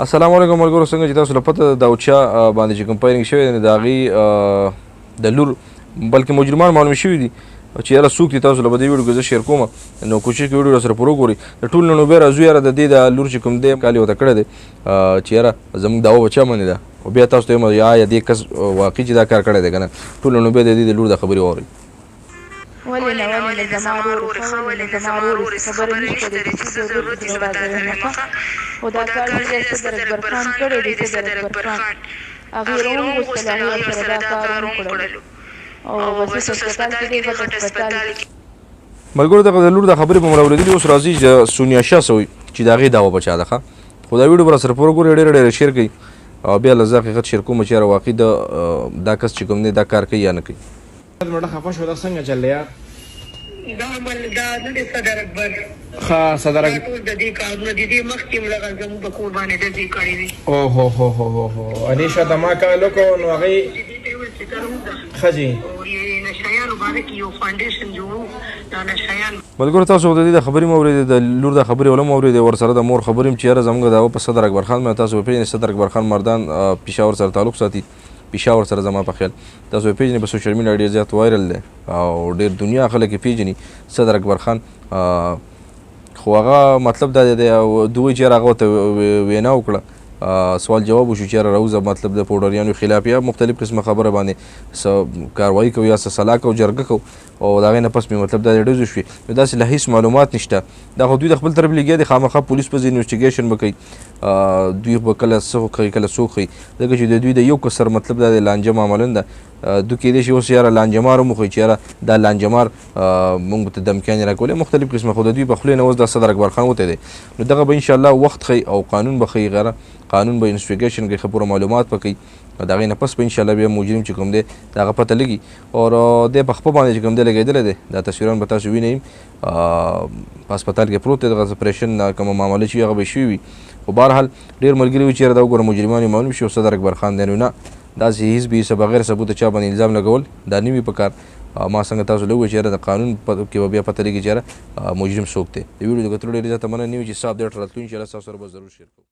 السلام علیکم ملګرو، څنګه چې تاسو له پته د اوچا باندې چې کوم فایرنګ شوی دی د هغې د لور بلکې مجرمان معلوم شوي دي چې یاره څوک دي. تاسو له به دې ویډیو کې زه شیر کوم، نو کوشش کوئ ویډیو راسره پوره وګورئ. د ټول نه نوبې راځو یاره د دې د لور چې کوم دی کال یې ورته کړی دی چې یاره زموږ دعوه به چا منې ده، او بیا تاسو ته وایم یا دې کس واقعي چې دا کار کړی دی که نه. ټول نه نوبې د دې د لور د خبرې واورئ. ولې نه زما ورور ولې زما ورور خبرې نشته د څه ضرورت دی راځي نه خو دا کار دې صدر اکبر خان کړی دی. صدر اکبر خان هغه روغ وسله سره دا کار وکړل او بس هسپتال کې دی غټ هسپتال کې. ملګرو دغه د لور د خبرې په مو راورېدلي. اوس راځي چې سونیا شاه سوی چې د هغې دعوه به چا ده ښه، خو دا ویډیو به راسره پوره ګورئ، ډېره ډېره شیر کړئ او بیا له زه حقیقت شیر کوم چې یاره واقعي دا کس چې کوم دی دا کار کوي یا نه کوي. مړه خفه شو دا څنګه چل یار دا عمل دا نه دی صدر اکبر ښه صدر اکبر ټول د دې کارونه د دې مخکې هم لږ زموږ په کور باندې ډزې کړې دي. او هو هو هو هو علي شاته ما کار وکړو نو هغې ښه جي نشایانو باندې کې یو فاونډیشن جوړو دا نشایان. ملګرو تاسو د دې د خبرې مو اورېدې، د لور د خبرې ولم اورېدې، ورسره د مور خبرې هم چې یاره زموږ دعوه په صدر اکبر خان باندې. تاسو به پېژنئ صدر اکبر خان مردان پېښور سره تعلق ساتي، پېښور سره زما په خیال تاسو به پېژنئ، په سوشل میډیا ډېر زیات وایرل دی او ډېر دنیا خلک یې پېژني صدر اکبر خان. خو هغه مطلب دا دی دوی چې یاره هغه ورته وینا وکړه، سوال جواب وشو چې یاره راوځه مطلب د پوډریانو خلاف یا مختلف قسمه خبره باندې څه کاروایي کوو یا څه سلا کوو جرګه کوو، او د هغې نه پس مې مطلب دا ډزې وشوې. نو داسې لا هېڅ معلومات نشته. دا خو دوی د خپل طرف لګیا دي، خامخا پولیس به انویسټیګیشن به کوي، دوی به کله څه کوي کله څوک کوي، ځکه چې د دوی د یو کسر مطلب دا د لانجه معمولا ده. دوی کېدای شي اوس یاره لانجمار هم وښیي چې یاره دا لانجمار موږ ته دمکیانې راکولې مختلف قسمه، خو د دوی په خولې نه اوس دا صدر اکبر خان وتی دی. نو دغه به انشاءالله وخت ښیي او قانون به ښیي، غیره قانون به انویسټیګیشن کوي، ښه پوره معلومات به کوي، د هغې نه پس به انشاءالله بیا مجرم چې کوم دی د هغه پته لګي. او دی په خپه باندې چې کوم دی لګېدلی دی، دا تصویران به تاسو وینئ په هسپتال کې پروت دی، دغه اپریشن کومه معامله چې وي هغه به شوي وي. خو بهرحال ډېر ملګري وي چې یاره دا وګوره مجرمان یې معلوم شي او صدر اکبر خان دی. نو نه داسې هېڅ به هېڅ بغیر ثبوته چا باندې الزام لګول دا نه وي په کار. ما څنګه تاسو له وویل چې یاره د قانون کې به بیا پته لګي چې یاره مجرم څوک دی. د ویډیو د کتلو ډېرې زیاته مننه نه وي چې صاحب ډېر راتلو انشاءالله تاسو سره به ضرور شیر کوو.